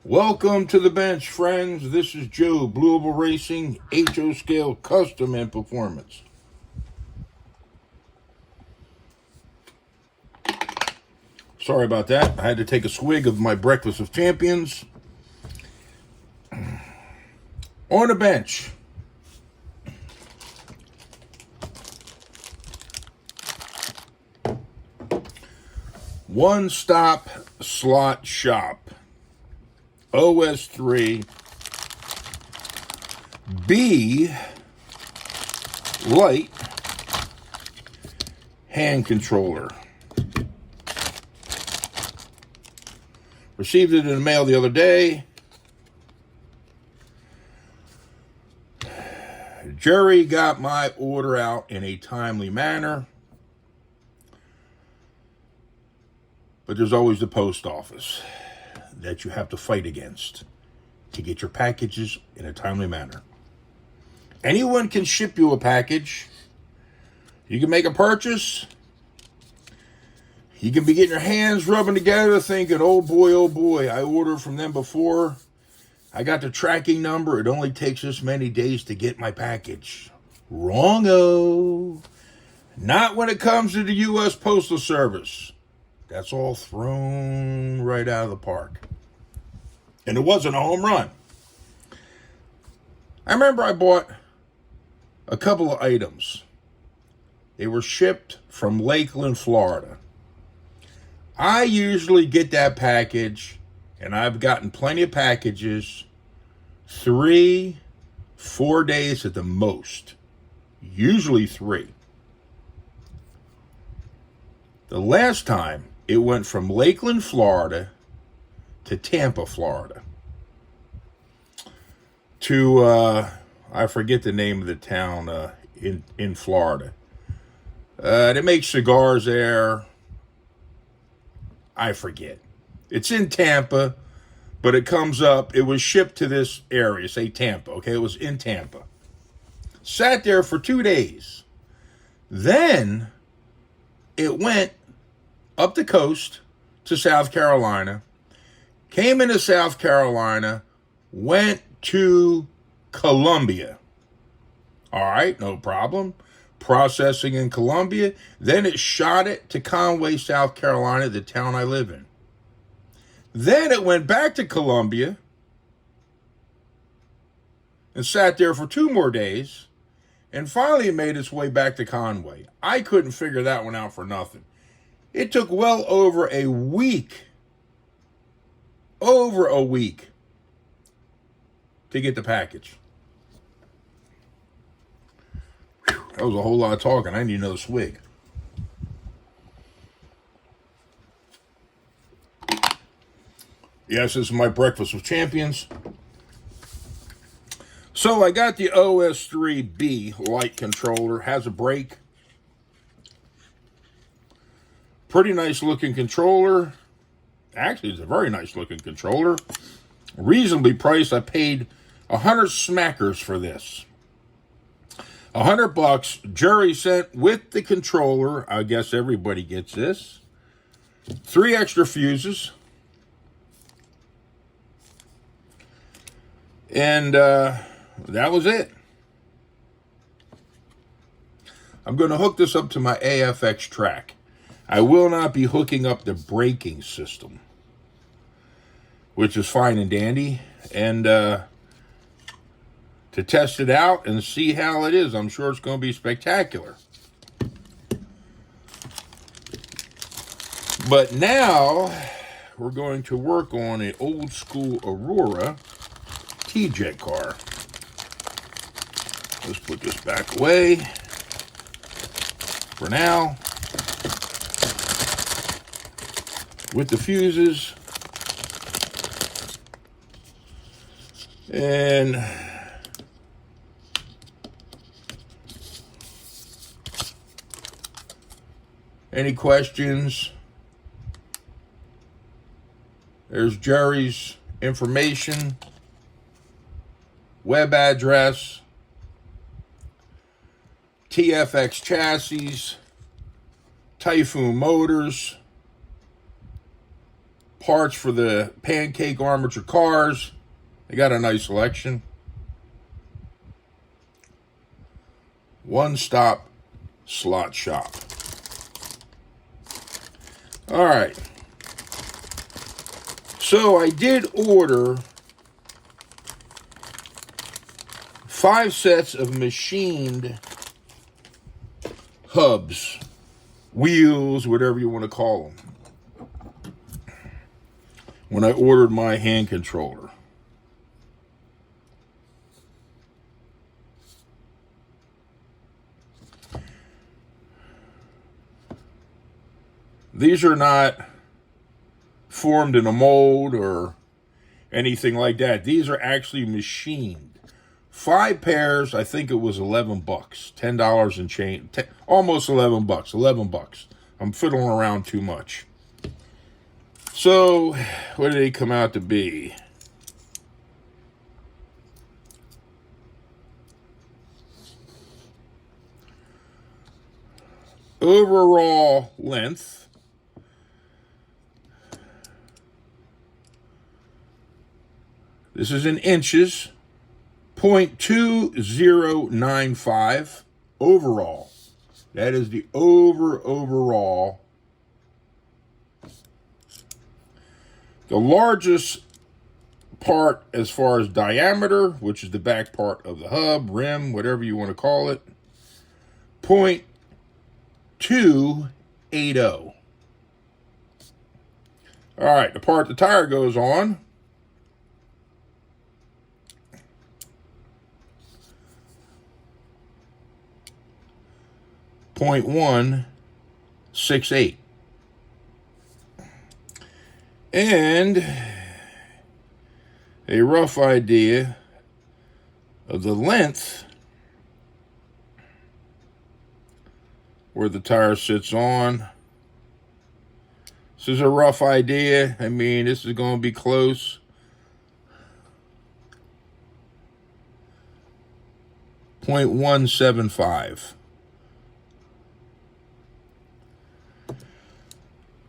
Welcome to the bench, friends. This is Joe, Blue Oval Racing, HO Scale Custom and Performance. Sorry about that. I had to take a swig of my Breakfast of Champions. On the bench, one-stop slot shop. OS3 B lite hand controller. Received it in the mail the other day. Jerry got my order out in a timely manner. But there's always the post office that you have to fight against to get your packages in a timely manner. Anyone can ship you a package. You can make a purchase. You can be getting your hands rubbing together thinking, oh boy, I ordered from them before. I got the tracking number. It only takes this many days to get my package. Wrong-o. Not when it comes to the U.S. Postal Service. That's all thrown right out of the park. And it wasn't a home run. I remember I bought a couple of items. They were shipped from Lakeland, Florida. I usually get that package, and I've gotten plenty of packages, 3-4 days at the most. Usually 3. The last time, it went from Lakeland, Florida to Tampa, Florida. To, I forget the name of the town in Florida. They make cigars there. I forget. It's in Tampa, but it comes up. It was shipped to this area, say Tampa, okay? It was in Tampa. Sat there for 2 days. Then it went up the coast to South Carolina, came into South Carolina, went to Columbia. All right, no problem. Processing in Columbia. Then it shot it to Conway, South Carolina, the town I live in. Then it went back to Columbia and sat there for 2 more days and finally made its way back to Conway. I couldn't figure that one out for nothing. It took well over a week, to get the package. Whew, that was a whole lot of talking. I need another swig. Yes, this is my Breakfast with Champions. So I got the OS3 B lite controller. Has a brake. Pretty nice looking controller. Actually, it's a very nice looking controller. Reasonably priced. I paid 100 smackers for this. $100. Jerry sent with the controller. I guess everybody gets this. 3 extra fuses. And that was it. I'm going to hook this up to my AFX track. I will not be hooking up the braking system, which is fine and dandy. And to test it out and see how it is, I'm sure it's going to be spectacular. But now we're going to work on an old school Aurora Tjet car. Let's put this back away for now. With the fuses. And any questions? There's Jerry's information, web address, TFX chassis, Typhoon motors, parts for the pancake armature cars. They got a nice selection. One-stop slot shop. All right. So I did order 5 sets of machined hubs, wheels, whatever you want to call them, when I ordered my hand controller. These are not formed in a mold or anything like that. These are actually machined. 5 pairs, I think it was $11, $10 and change, almost $11, $11. I'm fiddling around too much. So, what did they come out to be? Overall length. This is in inches. 0.2095 overall. That is the overall. The largest part as far as diameter, which is the back part of the hub, rim, whatever you want to call it, 0.280. All right, the part the tire goes on, .168. And a rough idea of the length where the tire sits on. This is a rough idea. I mean, this is going to be close. .175.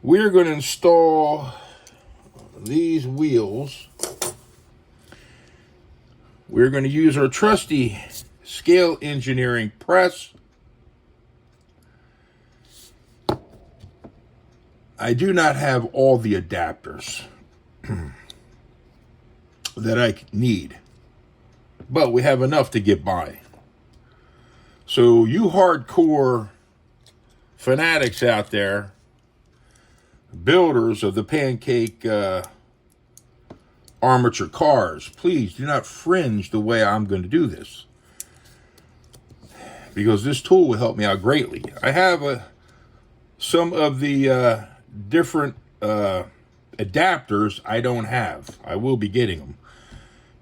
We're going to install these wheels. We're going to use our trusty scale engineering press. I do not have all the adapters that I need, but we have enough to get by. So you hardcore fanatics out there, builders of the pancake armature cars, please do not fringe the way I'm going to do this, because this tool will help me out greatly. I have some of the different adapters I don't have. I will be getting them,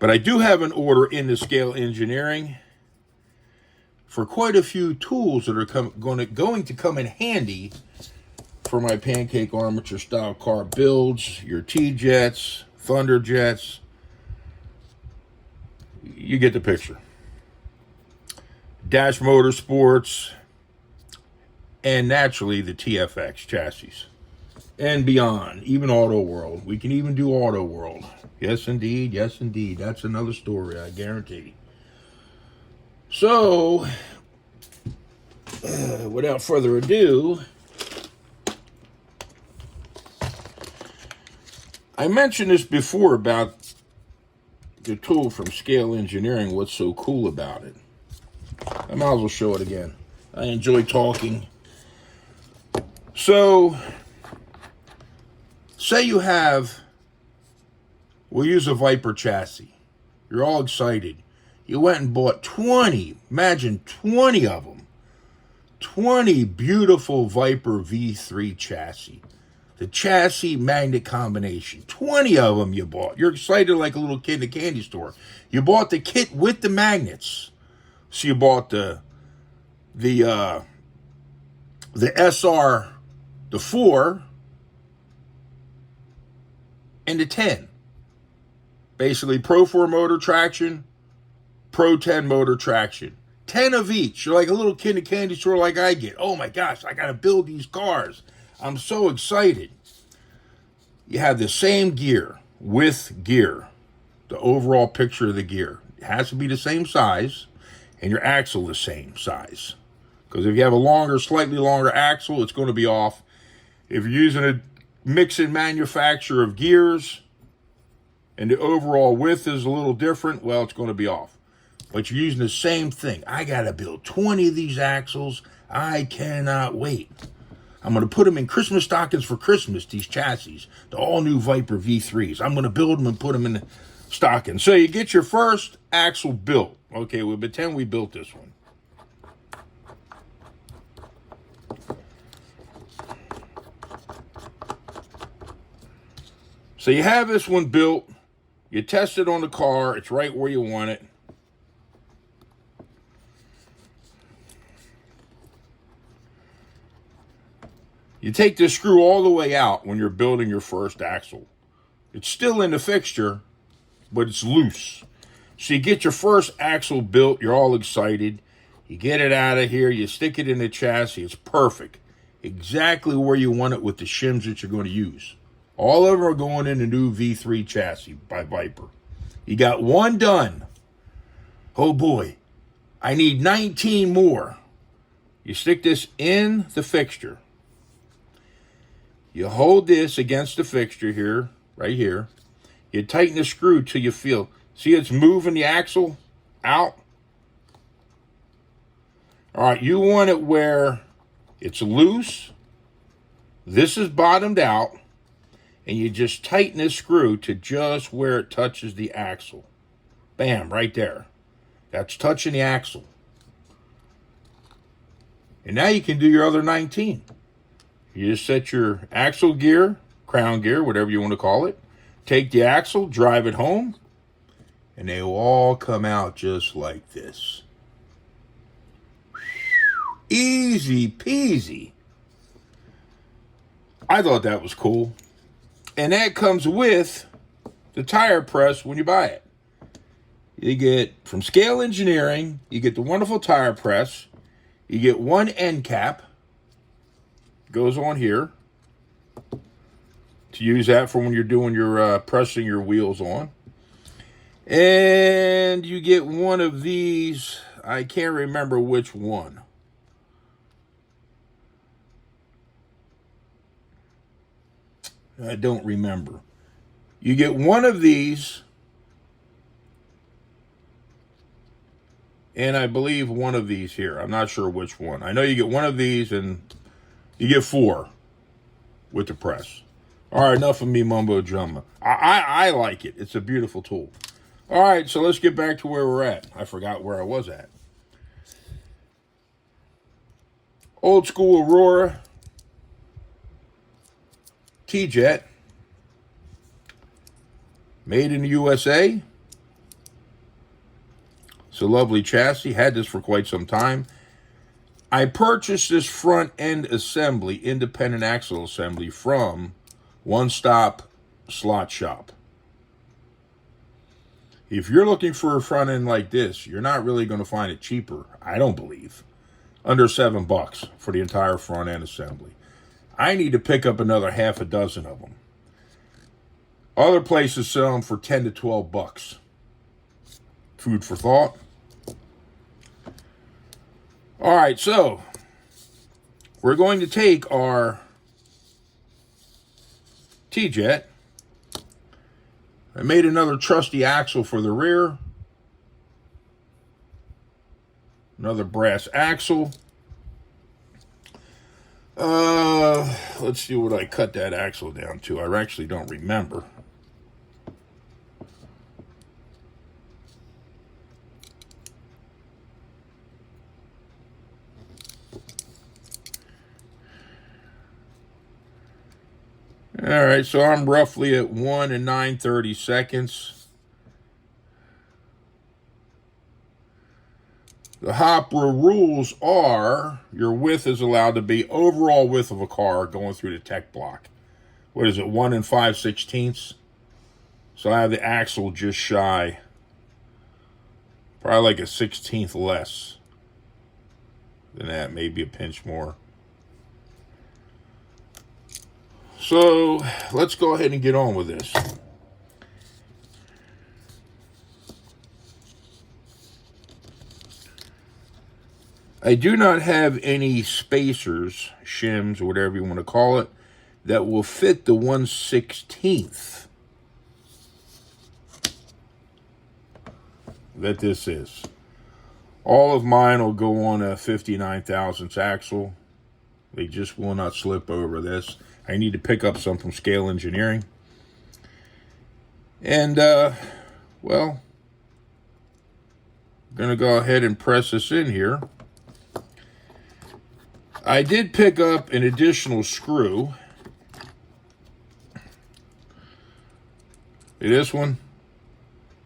but I do have an order in the scale engineering for quite a few tools that are going to come in handy for my pancake armature style car builds. Your T-Jets, Thunder Jets, you get the picture. Dash Motorsports, and naturally the TFX chassis, and beyond, even Auto World. We can even do Auto World. Yes, indeed. Yes, indeed. That's another story, I guarantee. So, without further ado, I mentioned this before about the tool from Scale Engineering, what's so cool about it. I might as well show it again. I enjoy talking. So, say you have, we'll use a Viper chassis. You're all excited. You went and bought 20, imagine 20 of them. 20 beautiful Viper V3 chassis. The chassis magnet combination. 20 of them you bought. You're excited like a little kid in a candy store. You bought the kit with the magnets. So you bought the SR, the 4, and the 10. Basically, Pro 4 motor traction, Pro 10 motor traction. 10 of each. You're like a little kid in a candy store like I get. Oh my gosh, I got to build these cars. I'm so excited. you have the same gear with gear, the overall picture of the gear. It has to be the same size, and your axle the same size. Because if you have a longer, slightly longer axle, it's going to be off. If you're using a mix and manufacture of gears, and the overall width is a little different, well, it's going to be off. But you're using the same thing. I got to build 20 of these axles. I cannot wait. I'm going to put them in Christmas stockings for Christmas, these chassis, the all-new Viper V3s. I'm going to build them and put them in the stockings. So you get your first axle built. Okay, we'll pretend we built this one. So you have this one built. You test it on the car. It's right where you want it. You take this screw all the way out when you're building your first axle. It's still in the fixture, but it's loose. So you get your first axle built. You're all excited. You get it out of here. You stick it in the chassis. It's perfect. Exactly where you want it with the shims that you're going to use. All of them are going in the new V3 chassis by Viper. You got one done. Oh boy, I need 19 more. You stick this in the fixture. You hold this against the fixture here, right here. You tighten the screw till you feel. See, it's moving the axle out. All right, you want it where it's loose. This is bottomed out. And you just tighten this screw to just where it touches the axle. Bam, right there. That's touching the axle. And now you can do your other 19. You just set your axle gear, crown gear, whatever you want to call it. Take the axle, drive it home, and they will all come out just like this. Easy peasy. I thought that was cool. And that comes with the tire press when you buy it. You get, from Scale Engineering, you get the wonderful tire press. You get one end cap. Goes on here. To use that for when you're doing your pressing your wheels on. And you get one of these. I can't remember which one. I don't remember. You get one of these, and I believe one of these here. I'm not sure which one. I know you get one of these, and you get 4 with the press. All right, enough of me mumbo jumbo. I like it. It's a beautiful tool. All right, so let's get back to where we're at. I forgot where I was at. Old school Aurora. Tjet, made in the USA. It's a lovely chassis. Had this for quite some time. I purchased this front end assembly, independent axle assembly, from One Stop Slot Shop. If you're looking for a front end like this, you're not really going to find it cheaper, I don't believe. Under $7 for the entire front end assembly. I need to pick up another half a dozen of them. Other places sell them for 10 to 12 bucks. Food for thought. All right, so we're going to take our Tjet. I made another trusty axle for the rear. Another brass axle. Let's see what I cut that axle down to. I actually don't remember. All right, so I'm roughly at 1 and 9/30. The Hopra rules are your width is allowed to be overall width of a car going through the tech block. What is it, 1 and 5/16? So I have the axle just shy, probably like a 1/16 less than that, maybe a pinch more. So let's go ahead and get on with this. I do not have any spacers, shims, or whatever you want to call it, that will fit the 1/16 that this is. All of mine will go on a 59 thousandths axle. They just will not slip over this. I need to pick up some from Scale Engineering. And, well, I'm going to go ahead and press this in here. I did pick up an additional screw. This one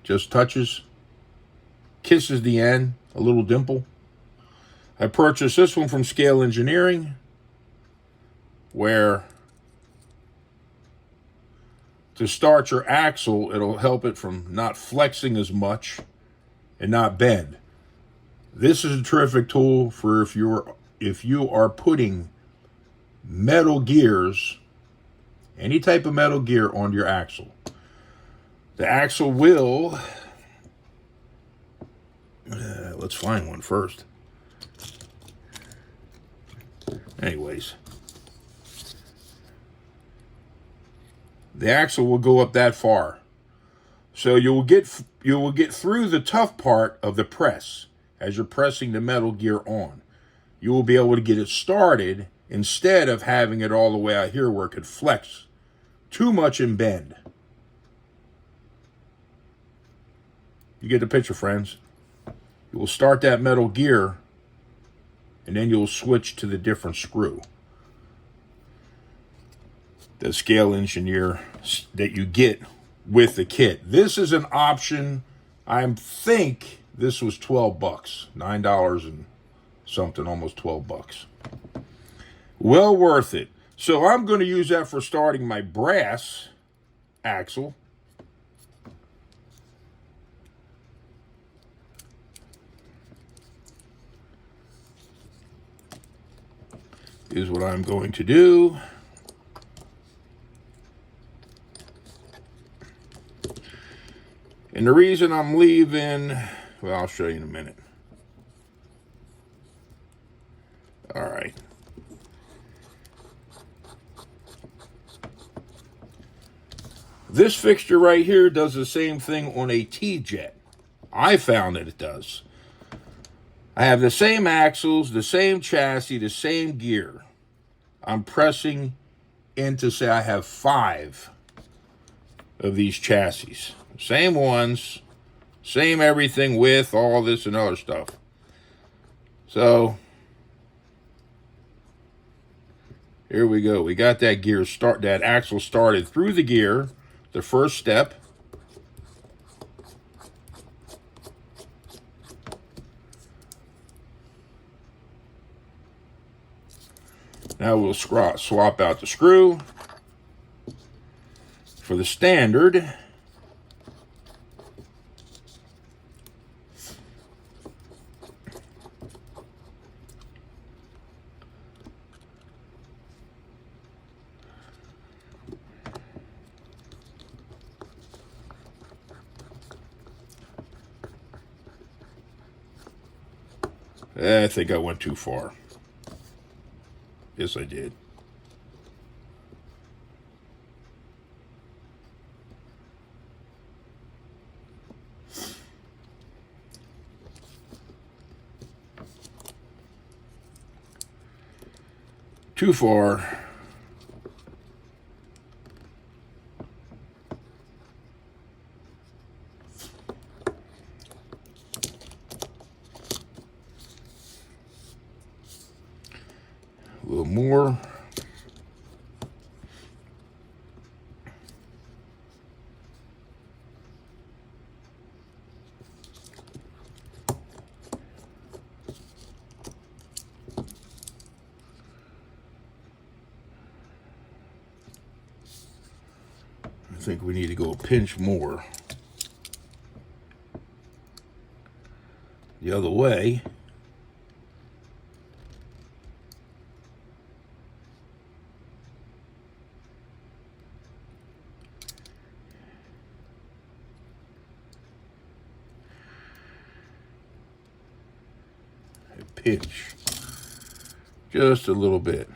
just touches, kisses the end, a little dimple. I purchased this one from Scale Engineering, where to start your axle, it'll help it from not flexing as much and not bend. This is a terrific tool for if you are putting metal gears, any type of metal gear on your axle. The axle will, let's find one first. Anyways, the axle will go up that far. So you will get through the tough part of the press as you're pressing the metal gear on. You will be able to get it started instead of having it all the way out here where it could flex too much and bend. You get the picture, friends. You will start that metal gear and then you'll switch to the different screw. The Scale Engineer that you get with the kit. This is an option. I think this was $12, $9 and something, almost $12. Well worth it. So I'm going to use that for starting my brass axle. Is what I'm going to do. And the reason I'm leaving, well, I'll show you in a minute. All right. This fixture right here does the same thing on a Tjet. I found that it does. I have the same axles, the same chassis, the same gear. I'm pressing in to say I have 5 of these chassis. Same ones, same everything with all this and other stuff. So, here we go. We got that that axle started through the gear, the first step. Now we'll swap out the screw for the standard. I think I went too far. Yes, I did. Too far. A little more. I think we need to go a pinch more the other way. pinch. Just a little bit.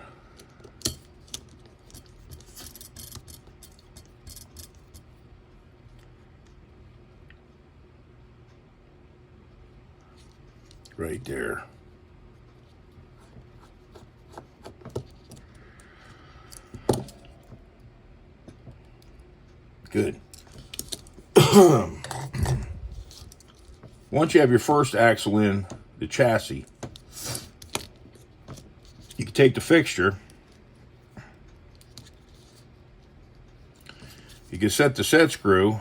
Right there. Good. Once you have your first axle in the chassis, you can take the fixture. You can set the set screw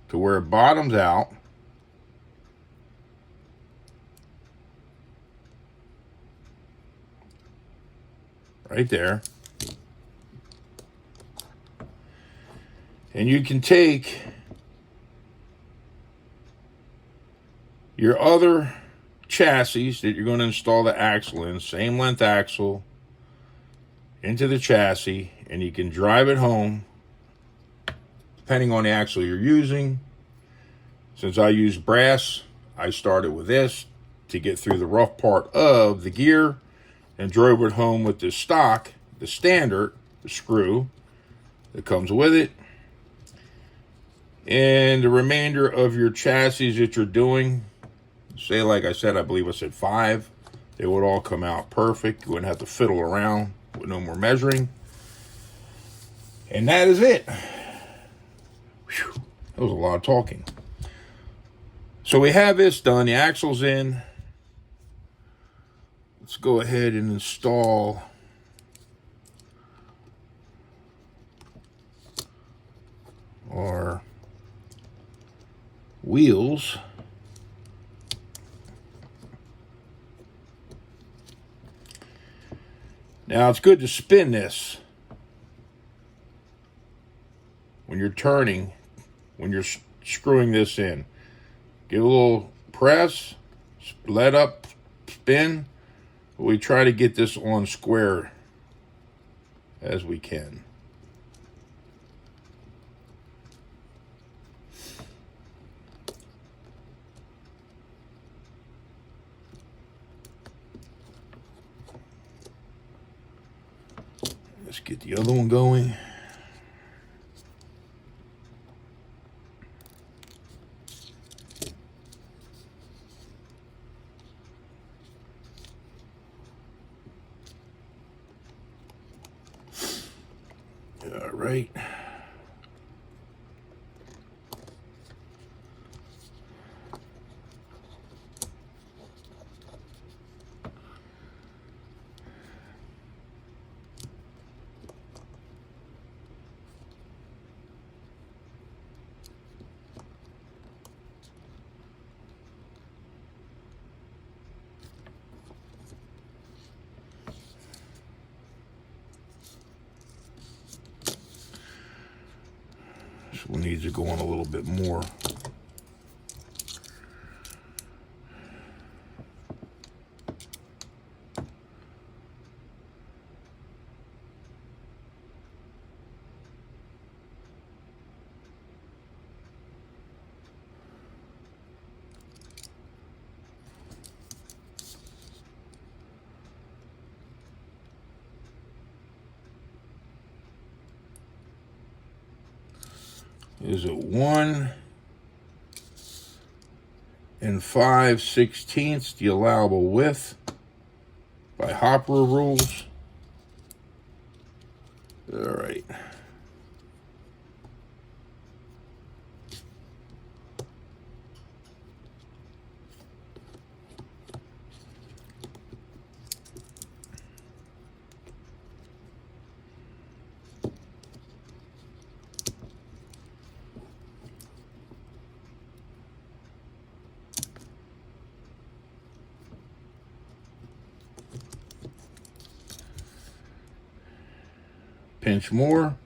to where it bottoms out. Right there. And you can take your other chassis that you're going to install the axle in, same length axle, into the chassis, and you can drive it home depending on the axle you're using. Since I use brass, I started with this to get through the rough part of the gear and drove it home with the stock, the standard, the screw that comes with it. And the remainder of your chassis that you're doing, say like I said, I believe I said 5, they would all come out perfect. You wouldn't have to fiddle around with no more measuring. And that is it. Whew, that was a lot of talking. So we have this done, the axle's in. Let's go ahead and install our wheels. Now it's good to spin this when you're turning, when you're screwing this in. Give a little press, let up, spin. We try to get this on square as we can. Let's get the other one going. All right. This one needs to go on a little bit more. Is it 1 5/16 the allowable width by hopper rules? All right. Pinch more.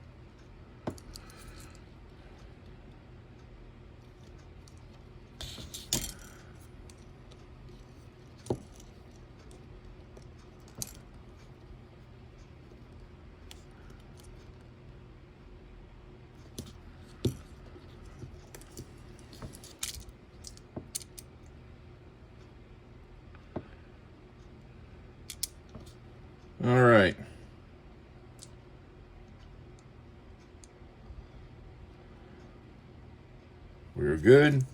We're good.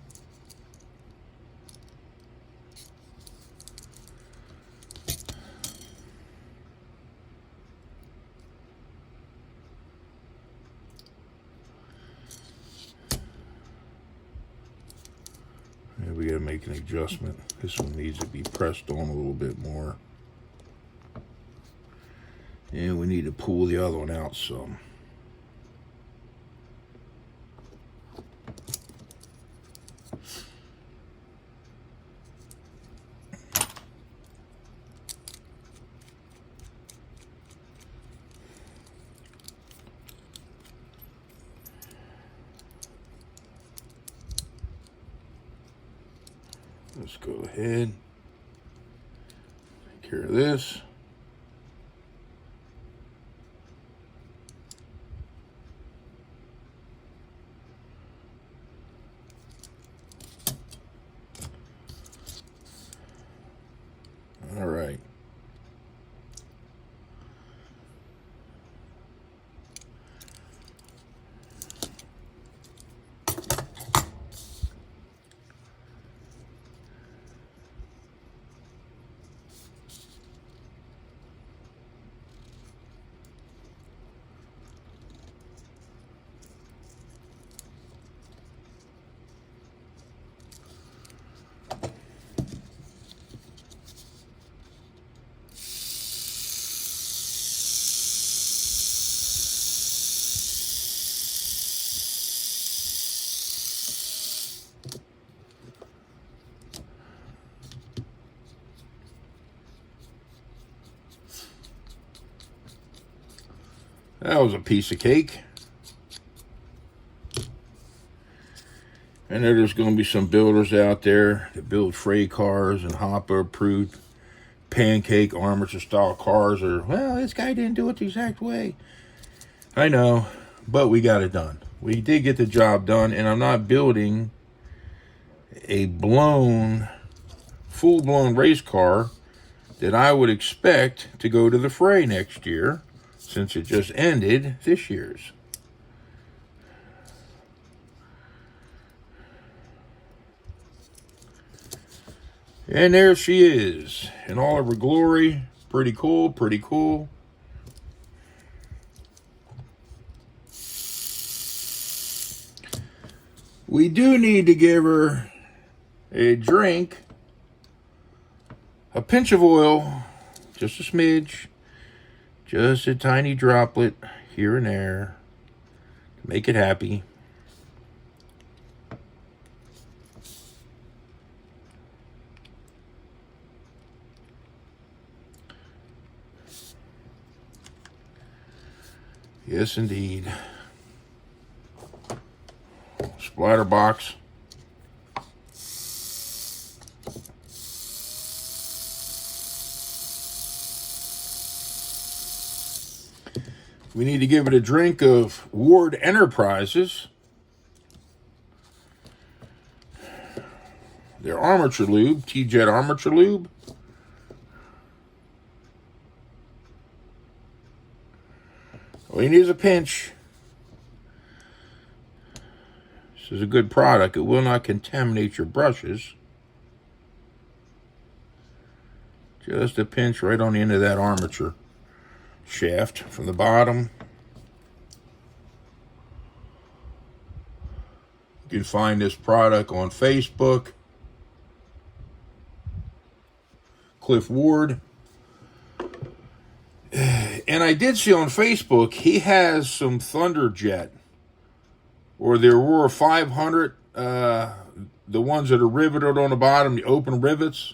We got to make an adjustment. This one needs to be pressed on a little bit more. And we need to pull the other one out some. Let's go ahead, take care of this. All right. That was a piece of cake. I know there's going to be some builders out there that build freight cars and HOPA approved pancake armature style cars, or, well, this guy didn't do it the exact way. I know, but we got it done. We did get the job done, and I'm not building a full-blown race car that I would expect to go to the fray next year, since it just ended this year's. And there she is, in all of her glory. Pretty cool, pretty cool. We do need to give her a drink, a pinch of oil, just a smidge, just a tiny droplet here and there to make it happy. Yes, indeed. Splatter box. We need to give it a drink of Ward Enterprises. Their armature lube, Tjet armature lube. All you need is a pinch. This is a good product. It will not contaminate your brushes. Just a pinch right on the end of that armature shaft from the bottom. You can find this product on Facebook. Cliff Ward. And I did see on Facebook, he has some Thunderjet, or the Aurora 500, the ones that are riveted on the bottom, the open rivets.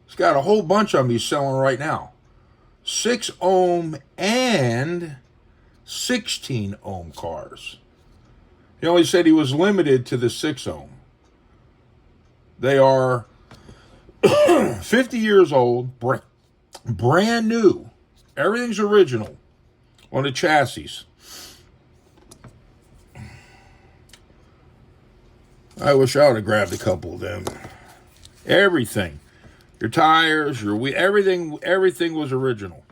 He's got a whole bunch of them he's selling right now. 6 ohm and 16 ohm cars. He only said he was limited to the 6 ohm. They are 50 years old, brand new. Everything's original on the chassis. I wish I would have grabbed a couple of them. Everything. Your tires, your wheel, everything was original.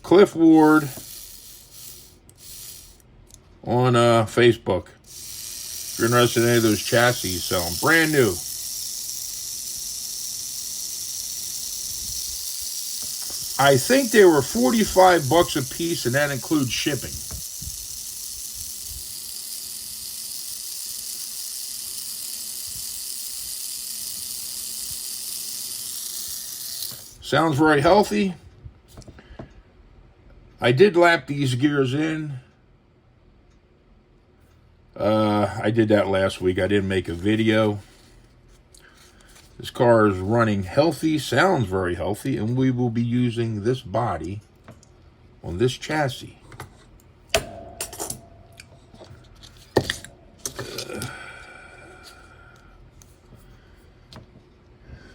Cliff Ward. on Facebook. If you're interested in any of those chassis, sell them brand new. I think they were $45 a piece, and that includes shipping. Sounds very healthy. I did lap these gears in. I did that last week. I didn't make a video. This car is running healthy, sounds very healthy, and we will be using this body on this chassis.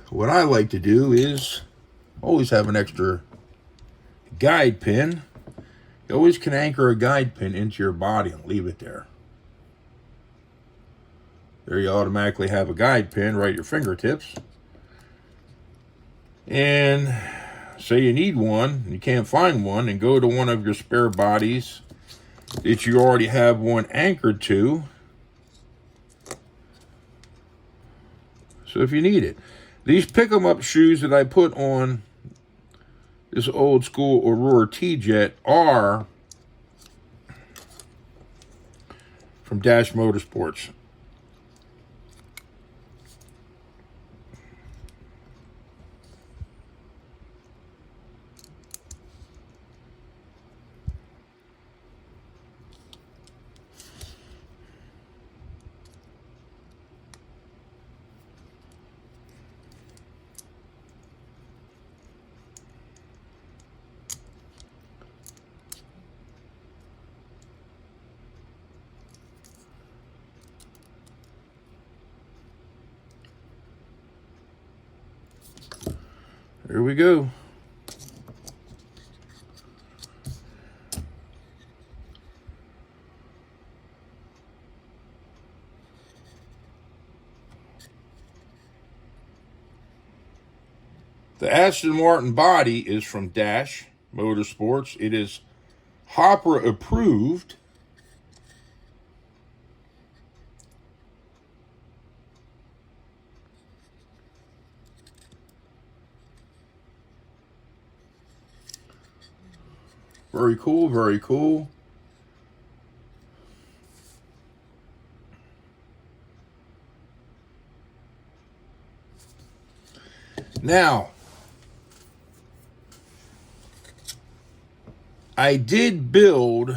What I like to do is always have an extra guide pin. You always can anchor a guide pin into your body and leave it there. There you automatically have a guide pin right at your fingertips. And say you need one, and you can't find one, and go to one of your spare bodies that you already have one anchored to. So if you need it. These pick-em-up shoes that I put on this old school Aurora Tjet are from Dash Motorsports. Here we go. The Aston Martin body is from Dash Motorsports. It is Hopper approved. Very cool, very cool. Now, I did build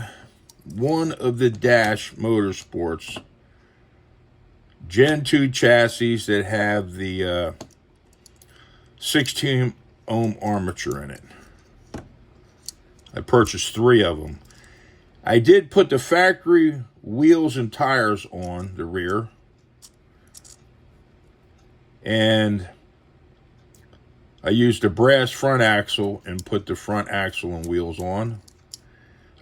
one of the Dash Motorsports Gen 2 chassis that have the 16 ohm armature in it. I purchased 3 of them. I did put the factory wheels and tires on the rear. And I used a brass front axle and put the front axle and wheels on.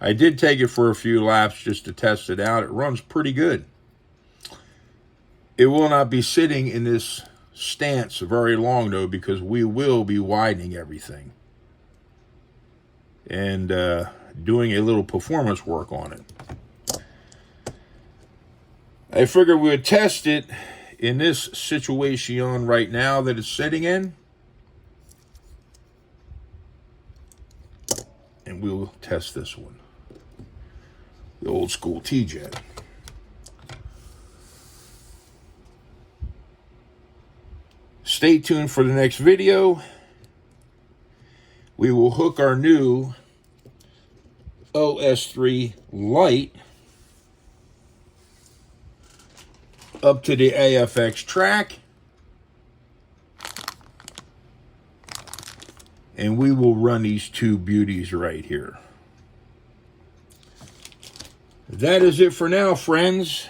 I did take it for a few laps just to test it out. It runs pretty good. It will not be sitting in this stance very long, though, because we will be widening everything and doing a little performance work on it. I figured we would test it in this situation right now that it's sitting in. And we'll test this one. The old school Tjet. Stay tuned for the next video. We will hook our new OS3 Lite up to the AFX track. And we will run these 2 beauties right here. That is it for now, friends.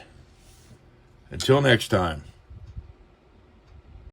Until next time.